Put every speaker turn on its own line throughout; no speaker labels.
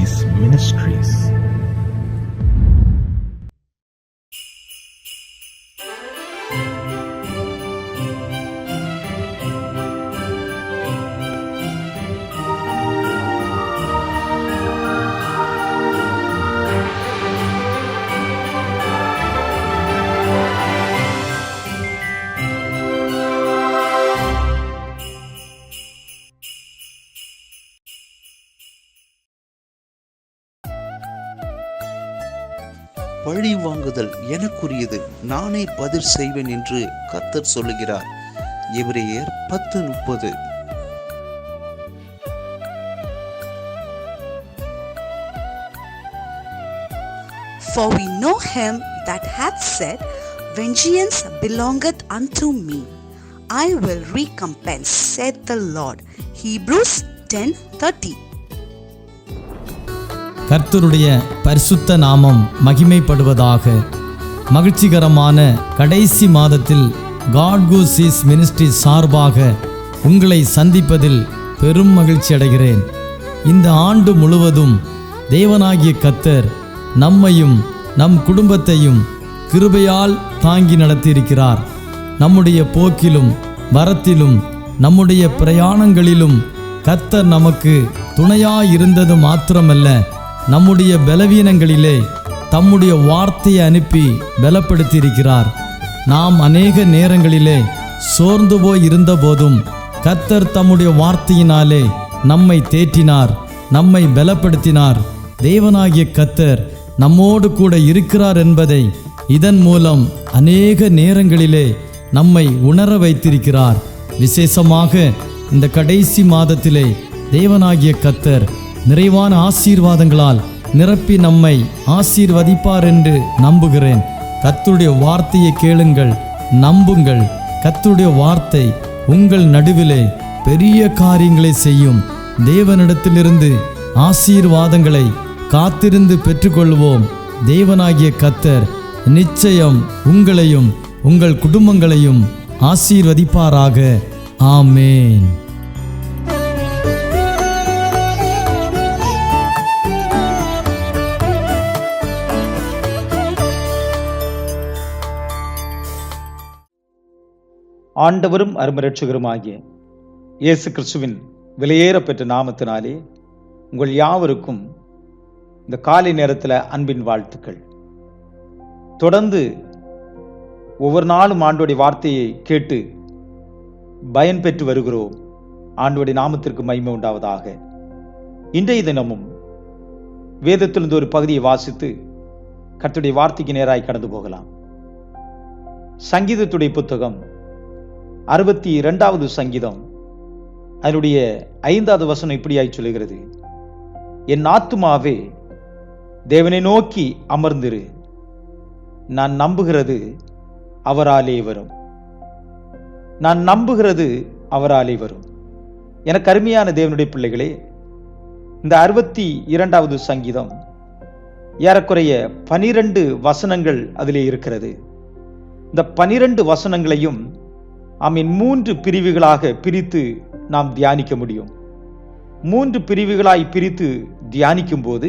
Seas Ministries.
பழி வாங்குதல் எனக்குரியது, நானே பதில் செய்வேன் என்று கர்த்தர் சொல்லுகிறார். எபிரேயர் 10:30.
For we know him that hath said, Vengeance belongeth unto me, I will recompense, saith the Lord. Hebrews 10:30.
கர்த்தருடைய பரிசுத்த நாமம் மகிமைப்படுவதாக. மகிழ்ச்சிகரமான கடைசி மாதத்தில் காட் கோ சீஸ் மினிஸ்ட்ரி சார்பாக உங்களை சந்திப்பதில் பெரும் மகிழ்ச்சி அடைகிறேன். இந்த ஆண்டு முழுவதும் தேவனாகிய கர்த்தர் நம்மையும் நம் குடும்பத்தையும் கிருபையால் தாங்கி நடத்தியிருக்கிறார். நம்முடைய போக்கிலும் வரத்திலும் நம்முடைய பிரயாணங்களிலும் கர்த்தர் நமக்கு துணையாயிருந்தது மாத்திரமல்ல, நம்முடைய பலவீனங்களிலே தம்முடைய வார்த்தையை அனுப்பி பலப்படுத்தியிருக்கிறார். நாம் அநேக நேரங்களிலே சோர்ந்து போய் இருந்த போதும் கர்த்தர் தம்முடைய வார்த்தையினாலே நம்மை தேற்றினார், நம்மை பலப்படுத்தினார். தேவனாகிய கர்த்தர் நம்மோடு கூட இருக்கிறார் என்பதை இதன் மூலம் அநேக நேரங்களிலே நம்மை உணர வைத்திருக்கிறார். விசேஷமாக இந்த கடைசி மாதத்திலே தேவனாகிய கர்த்தர் நிறைவான ஆசீர்வாதங்களால் நிரப்பி நம்மை ஆசீர்வதிப்பார் என்று நம்புகிறேன். கர்த்தருடைய வார்த்தையை கேளுங்கள், நம்புங்கள். கர்த்தருடைய வார்த்தை உங்கள் நடுவிலே பெரிய காரியங்களை செய்யும். தேவனிடத்திலிருந்து ஆசீர்வாதங்களை காத்திருந்து பெற்றுக்கொள்வோம். தேவனாகிய கர்த்தர் நிச்சயம் உங்களையும் உங்கள் குடும்பங்களையும் ஆசீர்வதிப்பாராக. ஆமேன்.
ஆண்டவரும் அருமரட்சகருமாகிய இயேசு கிறிஸ்துவின் விலையேறப்பெற்ற நாமத்தினாலே உங்கள் யாவருக்கும் இந்த காலை நேரத்தில் அன்பின் வாழ்த்துக்கள். தொடர்ந்து ஒவ்வொரு நாளும் ஆண்டோடைய வார்த்தையை கேட்டு பயன் பெற்று வருகிறோம். ஆண்டோடைய நாமத்திற்கு மகிமை உண்டாவதாக. இன்றைய தினமும் வேதத்திலிருந்து ஒரு பகுதியை வாசித்து கர்த்தருடைய வார்த்தைக்கு நேராய் கடந்து போகலாம். சங்கீதத்துடைய புத்தகம் 62வது சங்கீதம், அதனுடைய 5வது வசனம் இப்படியாய் சொல்லுகிறது: என் ஆத்துமாவே தேவனை நோக்கி அமர்ந்திரு, நான் நம்புகிறது அவராலே வரும். நான் நம்புகிறது அவராலே வரும். எனக்கு அருமையான தேவனுடைய பிள்ளைகளே, இந்த 62வது சங்கீதம் ஏறக்குறைய 12 வசனங்கள் அதிலே இருக்கிறது. இந்த 12 வசனங்களையும் 3 பிரிவுகளாக பிரித்து நாம் தியானிக்க முடியும். 3 பிரிவுகளாய் பிரித்து தியானிக்கும் போது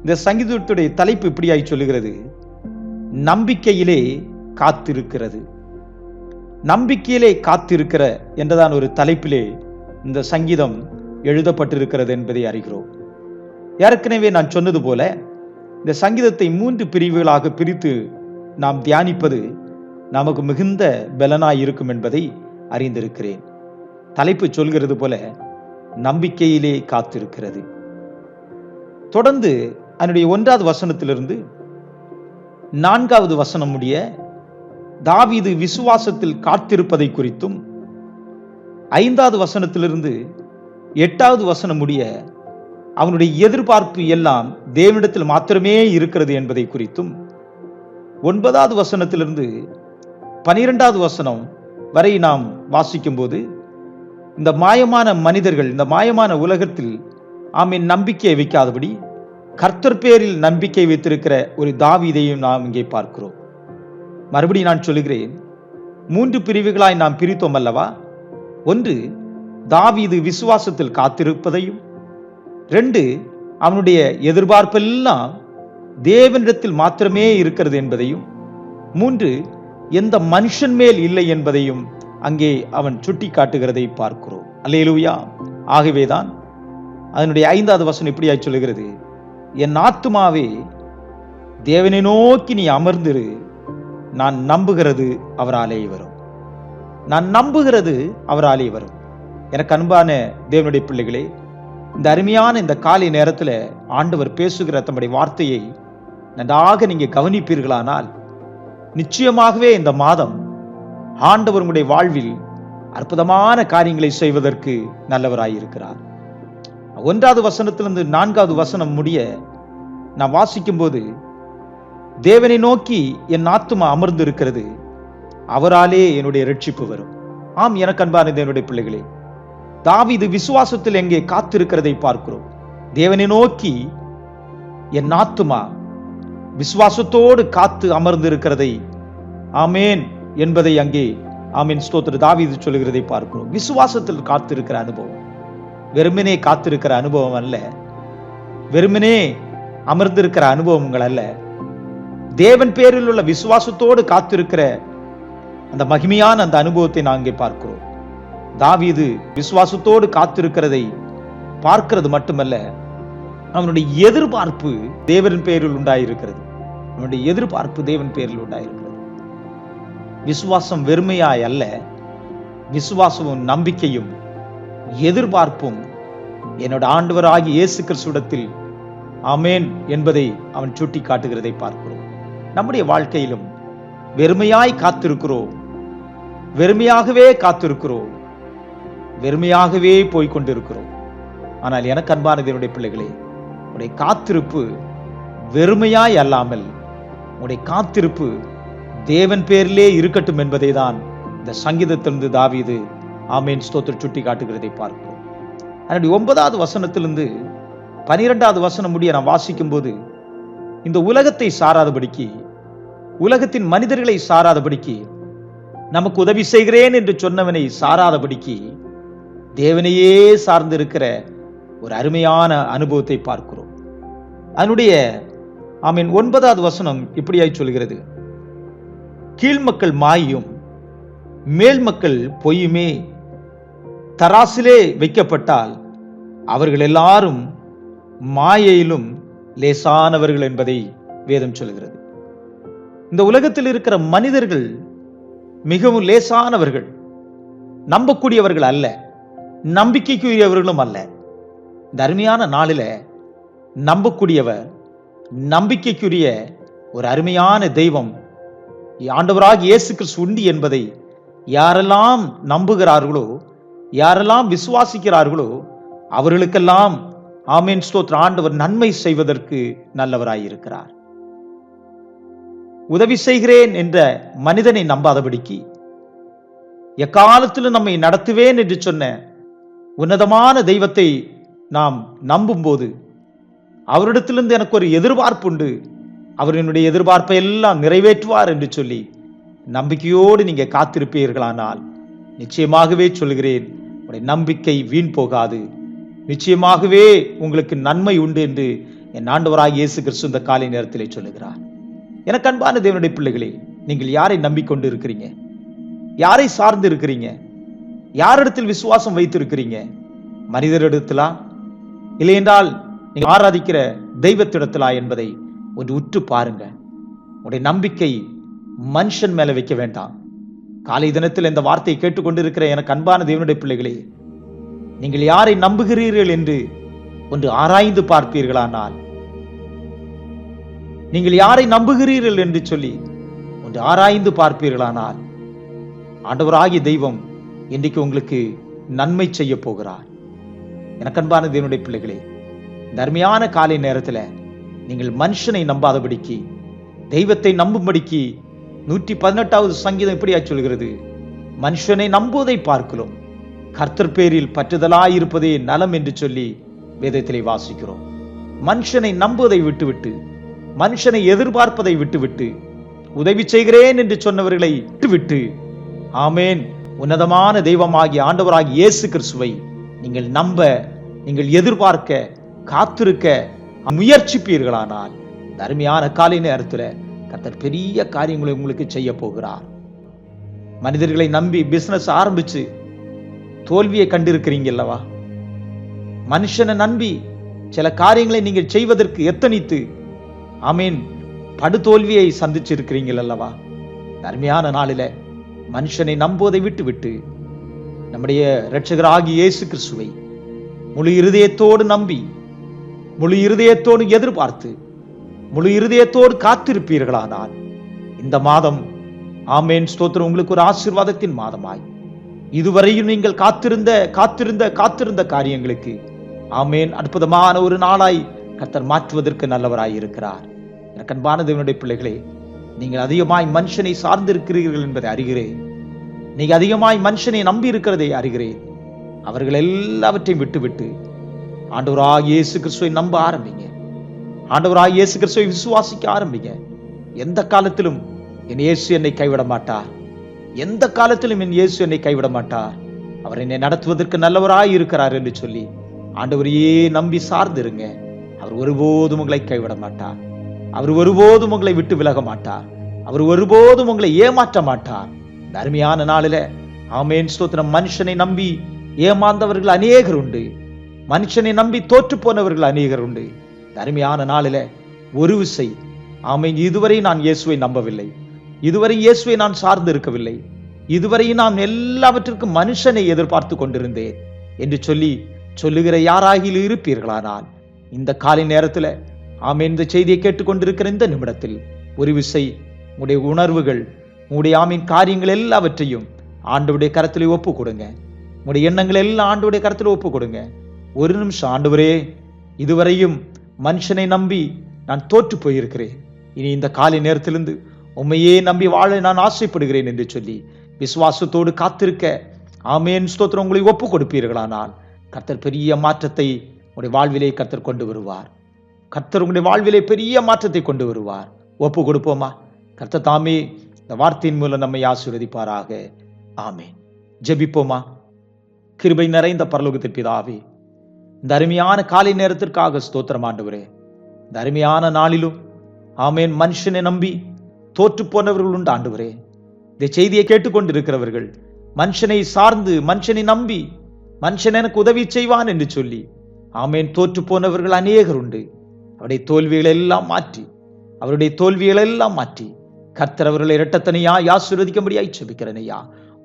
இந்த சங்கீதத்துடைய தலைப்பு இப்படியாய் சொல்லுகிறது: நம்பிக்கையிலே காத்திருக்கிறது. நம்பிக்கையிலே காத்திருக்கிற என்றதான் ஒரு தலைப்பிலே இந்த சங்கீதம் எழுதப்பட்டிருக்கிறது என்பதை அறிகிறோம். ஏற்கனவே நான் சொன்னது போல இந்த சங்கீதத்தை 3 பிரிவுகளாக பிரித்து நாம் தியானிப்பது நமக்கு மிகுந்த பலனாய் இருக்கும் என்பதை அறிந்திருக்கிறேன். தலைப்பு சொல்கிறது போல நம்பிக்கையிலே காத்திருக்கிறது. தொடர்ந்து அதனுடைய 1வது வசனத்திலிருந்து 4வது வசனம் முடிய தாவீது விசுவாசத்தில் காத்திருப்பதை குறித்தும், 5வது வசனத்திலிருந்து 8வது வசனம் முடிய அவனுடைய எதிர்பார்ப்பு எல்லாம் தேவனிடத்தில் மாத்திரமே இருக்கிறது என்பதை குறித்தும், 9வது வசனத்திலிருந்து 12வது வசனம் வரை நாம் வாசிக்கும் போது இந்த மாயமான மனிதர்கள், இந்த மாயமான உலகத்தில் நம்பிக்கையை வைக்காதபடி கர்த்தர் பேரில் நம்பிக்கை வைத்திருக்கிற ஒரு தாவீதையும் நாம் இங்கே பார்க்கிறோம். மறுபடியும் நான் சொல்லுகிறேன், 3 பிரிவுகளாய் நாம் பிரித்தோம் அல்லவா? 1, தாவீது விசுவாசத்தில் காத்திருப்பதையும், 2, அவனுடைய எதிர்பார்ப்பெல்லாம் தேவனிடத்தில் மாத்திரமே இருக்கிறது என்பதையும், 3 எந்த மனுஷன் மேல் இல்லை என்பதையும் அங்கே அவன் சுட்டி காட்டுகிறதை பார்க்கிறோம். அல்லேலூயா. ஆகவேதான் அதனுடைய 5வது வசனம் இப்படியாய் சொல்லுகிறது, என் ஆத்துமாவே தேவனை நோக்கி நீ அமர்ந்திரு, நான் நம்புகிறது அவராலே வரும். நான் நம்புகிறது அவராலே வரும். எனக்கு அன்பான தேவனுடைய பிள்ளைகளே, இந்த அருமையான இந்த காலை நேரத்தில் ஆண்டவர் பேசுகிற தம்முடைய வார்த்தையை நன்றாக நீங்க கவனிப்பீர்களானால், நிச்சயமாகவே இந்த மாதம் ஆண்டவர் உங்களுடைய வாழ்வில் அற்புதமான காரியங்களை செய்வதற்கு நல்லவராயிருக்கிறார். 1வது வசனத்திலிருந்து 4வது வசனம் முடிய நான் வாசிக்கும் போது, தேவனை நோக்கி என் ஆத்துமா அமர்ந்து இருக்கிறது, அவராலே என்னுடைய ரட்சிப்பு வரும். ஆம், எனக்கு அன்பான தேவனுடைய பிள்ளைகளே, தாவீது விசுவாசத்தில் எங்கே காத்திருக்கிறதை பார்க்கிறோம். தேவனை நோக்கி என் ஆத்துமா விசுவாசத்தோடு காத்து அமர்ந்து இருக்கிறதை, ஆமேன் என்பதை அங்கே ஆமீன் ஸ்தோத்திர தாவீது சொல்லுகிறதை பார்க்கிறோம். விசுவாசத்தில் காத்திருக்கிற அனுபவம், வெறுமனே காத்திருக்கிற அனுபவம் அல்ல, வெறுமனே அமர்ந்திருக்கிற அனுபவங்கள் அல்ல, தேவன் பேரில் உள்ள விசுவாசத்தோடு காத்திருக்கிற அந்த மகிமையான அந்த அனுபவத்தை நான் இங்கே பார்க்கிறோம். தாவீது விசுவாசத்தோடு காத்திருக்கிறதை பார்க்கிறது மட்டுமல்ல, அவனுடைய எதிர்பார்ப்பு தேவன் பேரில் உண்டாயிருக்கிறது. அவனுடைய எதிர்பார்ப்பு தேவன் பேரில் உண்டாயிருக்கிறது. விசுவாசம் வெறுமையாய் அல்ல, விசுவாசமும் நம்பிக்கையும் எதிர்பார்ப்பும் என்னோட ஆண்டவராகிய இயேசு கிறிஸ்துவிடத்தில் ஆமென் என்பதை அவன் சுட்டி காட்டுகிறதை பார்க்கிறோம். நம்முடைய வாழ்க்கையிலும் வெறுமையாய் காத்திருக்கிறோம், வெறுமையாகவே காத்திருக்கிறோம், வெறுமையாகவே போய்கொண்டிருக்கிறோம். ஆனால் எனக்கு அன்பான தேவனுடைய பிள்ளைகளே, உடைய காத்திருப்பு வெறுமையாய் அல்லாமல் உடைய காத்திருப்பு தேவன் பேரிலே இருக்கட்டும் என்பதை தான் இந்த சங்கீதத்திலிருந்து தாவீது ஆமேன் ஸ்தோத்திர சுட்டி காட்டுகிறதை பார்க்கிறோம். அதனுடைய 9வது வசனத்திலிருந்து 12வது வசனம் முடிய நான் வாசிக்கும் போது, இந்த உலகத்தை சாராதபடிக்கு, உலகத்தின் மனிதர்களை சாராதபடிக்கு, நமக்கு உதவி செய்கிறேன் என்று சொன்னவனை சாராதபடிக்கு தேவனையே சார்ந்திருக்கிற ஒரு அருமையான அனுபவத்தை பார்க்கிறோம். அதனுடைய ஆமீன் 9வது வசனம் இப்படியாய் சொல்கிறது, கீழ்மக்கள் மாயும் மேல் மக்கள் பொய்யுமே, தராசிலே வைக்கப்பட்டால் அவர்கள் எல்லாரும் மாயையிலும் லேசானவர்கள் என்பதை வேதம் சொல்கிறது. இந்த உலகத்தில் இருக்கிற மனிதர்கள் மிகவும் லேசானவர்கள், நம்பக்கூடியவர்கள் அல்ல, நம்பிக்கைக்குரியவர்களும் அல்ல. இந்த அருமையான நாளில் நம்பக்கூடியவர், நம்பிக்கைக்குரிய ஒரு அருமையான தெய்வம் ஆண்டவராகிய இயேசு கிறிஸ்து உண்டு என்பதை யாரெல்லாம் நம்புகிறார்களோ, யாரெல்லாம் விசுவாசிக்கிறார்களோ அவர்களுக்கெல்லாம் ஆமேன் ஸ்தோத்திர ஆண்டவர் நன்மை செய்வதற்கு நல்லவராயிருக்கிறார். உதவி செய்கிறேன் என்ற மனிதனை நம்பாதபடிக்கு, எக்காலத்திலும் நம்மை நடத்துவேன் என்று சொன்ன உன்னதமான தெய்வத்தை நாம் நம்பும் போது, அவரிடத்திலிருந்து எனக்கு ஒரு எதிர்பார்ப்பு உண்டு, அவர் என்னுடைய எதிர்பார்ப்பை எல்லாம் நிறைவேற்றுவார் என்று சொல்லி நம்பிக்கையோடு நீங்க காத்திருப்பீர்களானால், நிச்சயமாகவே சொல்கிறேன், உங்களுடைய நம்பிக்கை வீண் போகாது. நிச்சயமாகவே உங்களுக்கு நன்மை உண்டு என்று என் ஆண்டவராகிய இயேசு கிறிஸ்து இந்த காலை நேரத்திலே சொல்லுகிறார். எனக்கு அன்பான தேவனுடைய பிள்ளைகளே, நீங்கள் யாரை நம்பிக்கொண்டு இருக்கிறீங்க? யாரை சார்ந்து இருக்கிறீங்க? யாரிடத்தில் விசுவாசம் வைத்திருக்கிறீங்க? மனிதரிடத்திலா, இல்லை என்றால் நீங்க ஆராதிக்கிற தெய்வத்திடத்திலா என்பதை ஒன்று உற்று பாருங்க. உங்களுடைய நம்பிக்கை மனுஷன் மேல வைக்க வேண்டாம். காலை தினத்தில் இந்த வார்த்தையை கேட்டுக்கொண்டிருக்கிற எனக்கு அன்பான தேவனுடைய பிள்ளைகளே, நீங்கள் யாரை நம்புகிறீர்கள் என்று ஒன்று ஆராய்ந்து பார்ப்பீர்களானால், நீங்கள் யாரை நம்புகிறீர்கள் என்று சொல்லி ஒன்று ஆராய்ந்து பார்ப்பீர்களானால், ஆண்டவராகிய தெய்வம் இன்றைக்கு உங்களுக்கு நன்மை செய்ய போகிறார். எனக்கு அன்பான தேவனுடைய பிள்ளைகளே, இந்த அருமையான காலை நேரத்தில் நீங்கள் மனுஷனை நம்பாதபடிக்கு தெய்வத்தை நம்பும்படிக்கு 118வது சங்கீதம் இப்படியா சொல்கிறது, மனுஷனை நம்புவதை பார்க்கிறோம், கர்த்தர் பேரில் பற்றுதலாயிருப்பதே நலம் என்று சொல்லி வேதத்திலே வாசிக்கிறோம். மனுஷனை நம்புவதை விட்டுவிட்டு, மனுஷனை எதிர்பார்ப்பதை விட்டுவிட்டு, உதவி செய்கிறேன் என்று சொன்னவர்களை விட்டுவிட்டு, ஆமேன் உன்னதமான தெய்வமாகிய ஆண்டவராகிய இயேசு கிறிஸ்துவை நீங்கள் நம்ப, நீங்கள் எதிர்பார்க்க காத்திருக்க முயற்சிப்பீர்களானால் இந்த அருமையான காலை நேரத்தில் கர்த்தர் பெரிய காரியங்களை உங்களுக்கு செய்ய போகிறார். மனிதர்களை நம்பி பிசினஸ் ஆரம்பிச்சு தோல்வியை கண்டிருக்கிறீங்க அல்லவா? மனுஷனை நம்பி சில காரியங்களை நீங்கள் செய்வதற்கு எத்தனித்து ஆமீன் படுதோல்வியை சந்திச்சிருக்கிறீங்கள் அல்லவா? அருமையான நாளில மனுஷனை நம்புவதை விட்டு நம்முடைய இரட்சகராகிய இயேசு கிறிஸ்துவை முழு இருதயத்தோடு நம்பி, முழு இருதயத்தோடு எதிர்பார்த்து, முழு இருதயத்தோடு காத்திருப்பீர்களானால் இந்த மாதம் ஆமேன் ஸ்தோத்திரம் உங்களுக்கு ஒரு ஆசீர்வாதத்தின் மாதமாய் இதுவரையும் நீங்கள் காத்திருந்த காரியங்களுக்கு ஆமேன் அற்புதமான ஒரு நாளாய் கர்த்தர் மாற்றுவதற்கு நல்லவராய் இருக்கிறார். எனக்கு அன்பான தேவனுடைய பிள்ளைகளே, நீங்கள் அதிகமாய் மனுஷனை சார்ந்திருக்கிறீர்கள் என்பதை அறிகிறேன். நீங்க அதிகமாய் மனுஷனை நம்பி இருக்கிறதை அறிகிறேன். அவர்கள் எல்லாவற்றையும் விட்டு ஆண்டவராகிய இயேசு கிறிஸ்துவை நம்ப ஆரம்பிங்க. ஆண்டவராகிய இயேசு கிறிஸ்துவை விசுவாசிக்க ஆரம்பிங்க. எந்த காலத்திலும் என் இயேசு என்னை கைவிட மாட்டார். எந்த காலத்திலும் என் இயேசு என்னை கைவிட மாட்டார். அவர் என்னை நடத்துவதற்கு நல்லவராய் இருக்கிறார் என்று சொல்லி ஆண்டவரையே நம்பி சார்ந்திருங்க. அவர் ஒருபோதும் உங்களை கைவிட மாட்டார். அவர் ஒருபோதும் உங்களை விட்டு விலக மாட்டார். அவர் ஒருபோதும் உங்களை ஏமாற்ற மாட்டார். இந்த அருமையான நாளில ஆமேன் ஸ்தோத்திரம். மனுஷனை நம்பி ஏமாந்தவர்கள் அநேகர் உண்டு. மனுஷனை நம்பி தோற்று போனவர்கள் அநேகர் உண்டு. இந்த அருமையான நாளில ஒரு விசை ஆமேன், இதுவரை நான் இயேசுவை நம்பவில்லை, இதுவரை இயேசுவை நான் சார்ந்து இருக்கவில்லை, இதுவரை நான் எல்லாவற்றிற்கும் மனுஷனை எதிர்பார்த்து கொண்டிருந்தேன் என்று சொல்லுகிற யாராகிலும் இருப்பீர்களானால் இந்த காலை நேரத்தில் ஆமேன் இந்த செய்தியை கேட்டுக்கொண்டிருக்கிற இந்த நிமிடத்தில் ஒரு விசை உங்களுடைய உணர்வுகள், உங்களுடைய ஆமீன் காரியங்கள் எல்லாவற்றையும் ஆண்டவருடைய கரத்தில் ஒப்பு கொடுங்க. உங்களுடைய எண்ணங்கள் எல்லாம் ஆண்டவருடைய கரத்தில் ஒப்பு கொடுங்க. ஒரு நிமிஷம், ஆண்டவரே, இதுவரையும் மனுஷனை நம்பி நான் தோற்று போயிருக்கிறேன். இனி இந்த காலை நேரத்திலிருந்து உண்மையே நம்பி வாழ நான் ஆசைப்படுகிறேன் என்று சொல்லி விசுவாசத்தோடு காத்திருக்க ஆமேன் ஸ்தோத்திரம் உங்களை ஒப்பு கொடுப்பீர்களானால் கர்த்தர் பெரிய மாற்றத்தை உங்களுடைய வாழ்விலே கர்த்தர் கொண்டு வருவார். கர்த்தர் உங்களுடைய வாழ்விலே பெரிய மாற்றத்தை கொண்டு வருவார். ஒப்பு கொடுப்போமா? கர்த்தர் தாமே இந்த வார்த்தையின் மூலம் நம்மை ஆசீர்வதிப்பாராக. ஆமேன். ஜெபிப்போமா? கிருபை நிறைந்த பரலோகத்தின் பிதாவே, இந்த அருமையான காலை நேரத்திற்காக ஸ்தோத்திரம் ஆண்டவரே. இந்த அருமையான நாளிலும் ஆமேன் மனுஷனை நம்பி தோற்று போனவர்கள் உண்டு ஆண்டவரே. இந்த செய்தியை கேட்டுக்கொண்டிருக்கிறவர்கள் மனுஷனை சார்ந்து, மனுஷனை நம்பி, மனுஷன் எனக்கு உதவி செய்வான் என்று சொல்லி ஆமேன் தோற்று போனவர்கள் அநேகர் உண்டு. அவருடைய தோல்விகளை எல்லாம் மாற்றி கர்த்தர் அவர்களை இரட்டத்தனையாய் ஆசீர்வதிக்கும்படியாய் ஜெபிக்கிறேன் ஐயா.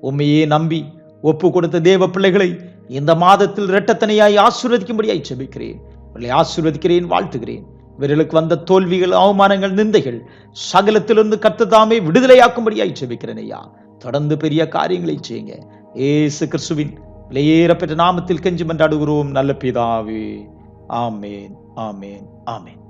உம்மையே நம்பி ஒப்பு கொடுத்த தேவ பிள்ளைகளை இந்த மாதத்தில் இரட்டத்தனையாய் ஆசீர்வதிக்கும்படியாய் ஜெபிக்கிறேன். அவர்களை ஆசீர்வதிக்கிறேன், வாழ்த்துகிறேன். இவர்களுக்கு வந்த தோல்விகள், அவமானங்கள், நிந்தைகள் சகலத்திலிருந்து கர்த்தர் தாமே விடுதலையாக்கும்படியாய் ஜெபிக்கிறேன் ஐயா. தொடர்ந்து பெரிய காரியங்களை செய்யுங்க. இயேசு கிறிஸ்துவின் விலையேறப்பெற்ற நாமத்தில் கெஞ்சி மன்றாடுகிறோம் நல்ல பிதாவே. ஆமேன், ஆமேன், ஆமேன்.